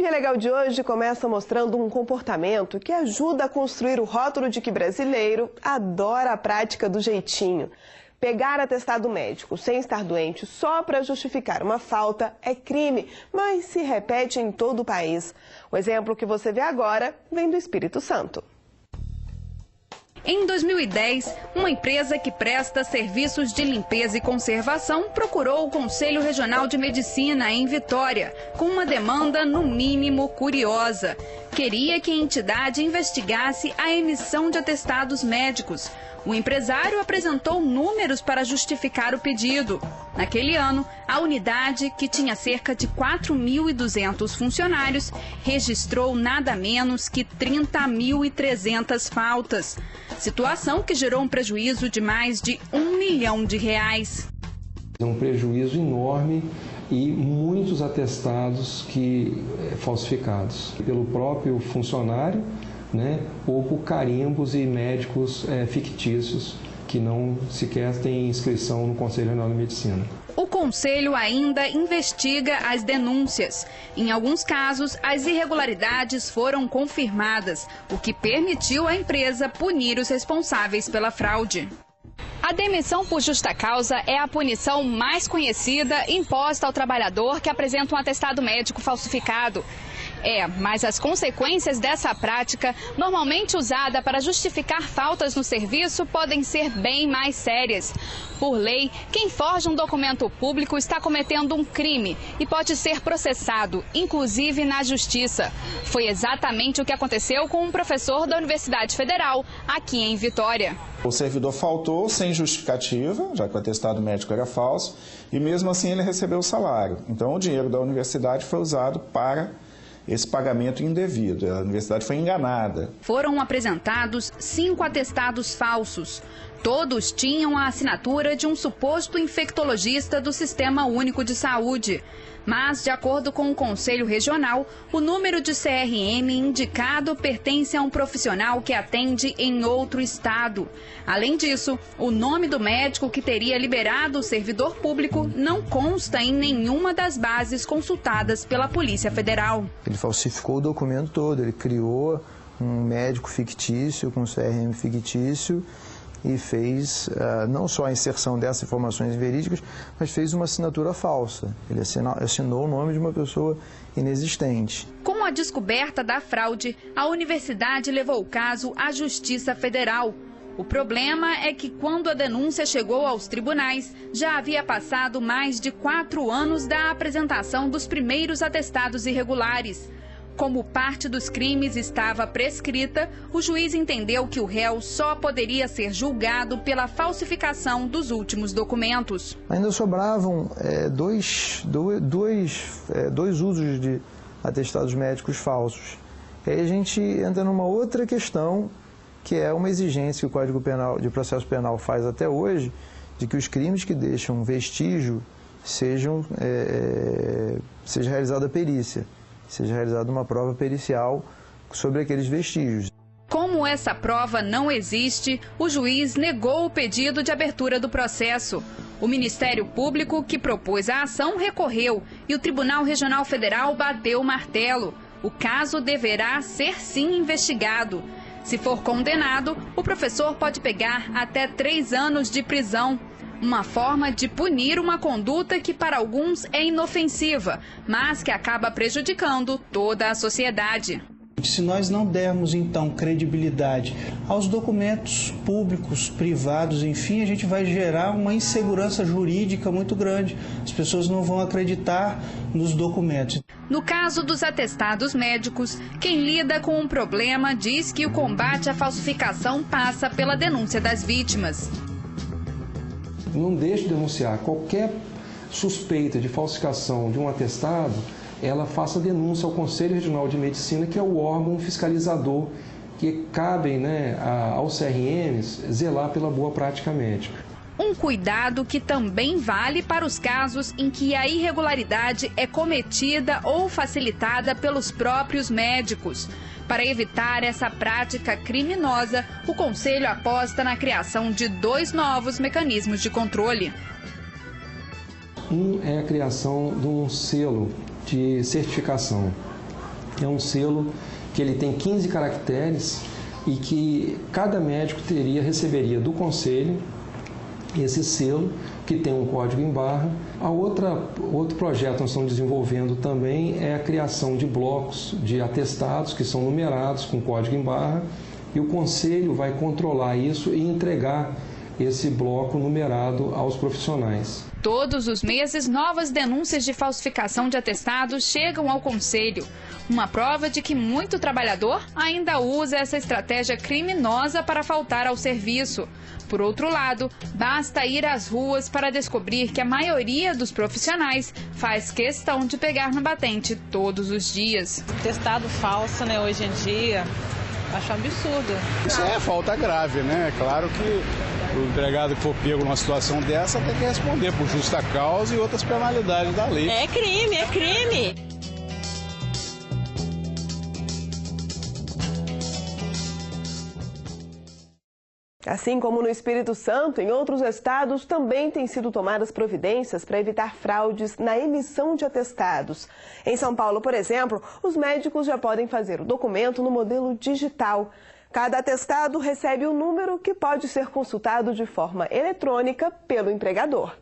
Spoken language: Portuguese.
Via Legal de hoje começa mostrando um comportamento que ajuda a construir o rótulo de que brasileiro adora a prática do jeitinho. Pegar atestado médico sem estar doente só para justificar uma falta é crime, mas se repete em todo o país. O exemplo que você vê agora vem do Espírito Santo. Em 2010, uma empresa que presta serviços de limpeza e conservação procurou o Conselho Regional de Medicina em Vitória, com uma demanda no mínimo curiosa. Queria que a entidade investigasse a emissão de atestados médicos. O empresário apresentou números para justificar o pedido. Naquele ano, a unidade, que tinha cerca de 4.200 funcionários, registrou nada menos que 30.300 faltas. Situação que gerou um prejuízo de mais de R$1 milhão. É um prejuízo enorme e muitos atestados falsificados pelo próprio funcionário, ou por carimbos e médicos fictícios que não sequer têm inscrição no Conselho Regional de Medicina. O Conselho ainda investiga as denúncias. Em alguns casos, as irregularidades foram confirmadas, o que permitiu à empresa punir os responsáveis pela fraude. A demissão por justa causa é a punição mais conhecida imposta ao trabalhador que apresenta um atestado médico falsificado. Mas as consequências dessa prática, normalmente usada para justificar faltas no serviço, podem ser bem mais sérias. Por lei, quem forja um documento público está cometendo um crime e pode ser processado, inclusive na justiça. Foi exatamente o que aconteceu com um professor da Universidade Federal, aqui em Vitória. O servidor faltou sem justificativa, já que o atestado médico era falso, e mesmo assim ele recebeu o salário. Então o dinheiro da universidade foi usado para esse pagamento indevido. A universidade foi enganada. Foram apresentados 5 atestados falsos. Todos tinham a assinatura de um suposto infectologista do Sistema Único de Saúde. Mas, de acordo com o Conselho Regional, o número de CRM indicado pertence a um profissional que atende em outro estado. Além disso, o nome do médico que teria liberado o servidor público não consta em nenhuma das bases consultadas pela Polícia Federal. Ele falsificou o documento todo, ele criou um médico fictício, com CRM fictício, e fez não só a inserção dessas informações verídicas, mas fez uma assinatura falsa. Ele assinou o nome de uma pessoa inexistente. Com a descoberta da fraude, a universidade levou o caso à Justiça Federal. O problema é que quando a denúncia chegou aos tribunais, já havia passado mais de 4 anos da apresentação dos primeiros atestados irregulares. Como parte dos crimes estava prescrita, o juiz entendeu que o réu só poderia ser julgado pela falsificação dos últimos documentos. Ainda sobravam dois usos de atestados médicos falsos. E aí a gente entra numa outra questão, que é uma exigência que o Código Penal, de Processo Penal faz até hoje, de que os crimes que deixam vestígio seja realizada a perícia. Seja realizada uma prova pericial sobre aqueles vestígios. Como essa prova não existe, o juiz negou o pedido de abertura do processo. O Ministério Público, que propôs a ação, recorreu e o Tribunal Regional Federal bateu o martelo. O caso deverá ser sim investigado. Se for condenado, o professor pode pegar até 3 anos de prisão. Uma forma de punir uma conduta que para alguns é inofensiva, mas que acaba prejudicando toda a sociedade. Se nós não dermos, então, credibilidade aos documentos públicos, privados, enfim, a gente vai gerar uma insegurança jurídica muito grande. As pessoas não vão acreditar nos documentos. No caso dos atestados médicos, quem lida com um problema diz que o combate à falsificação passa pela denúncia das vítimas. Não deixe de denunciar. Qualquer suspeita de falsificação de um atestado, ela faça denúncia ao Conselho Regional de Medicina, que é o órgão fiscalizador que cabe aos CRMs zelar pela boa prática médica. Um cuidado que também vale para os casos em que a irregularidade é cometida ou facilitada pelos próprios médicos. Para evitar essa prática criminosa, o Conselho aposta na criação de 2 novos mecanismos de controle. Um é a criação de um selo de certificação. É um selo que ele tem 15 caracteres e que cada médico receberia do conselho esse selo, que tem um código em barra. Outro projeto que nós estamos desenvolvendo também é a criação de blocos de atestados que são numerados com código em barra, e o conselho vai controlar isso e entregar esse bloco numerado aos profissionais. Todos os meses, novas denúncias de falsificação de atestados chegam ao Conselho. Uma prova de que muito trabalhador ainda usa essa estratégia criminosa para faltar ao serviço. Por outro lado, basta ir às ruas para descobrir que a maioria dos profissionais faz questão de pegar no batente todos os dias. Atestado falso, né, hoje em dia, acho um absurdo. Isso é falta grave, né? É claro que o empregado que for pego numa situação dessa tem que responder por justa causa e outras penalidades da lei. É crime, é crime. Assim como no Espírito Santo, em outros estados também têm sido tomadas providências para evitar fraudes na emissão de atestados. Em São Paulo, por exemplo, os médicos já podem fazer o documento no modelo digital. Cada atestado recebe um número que pode ser consultado de forma eletrônica pelo empregador.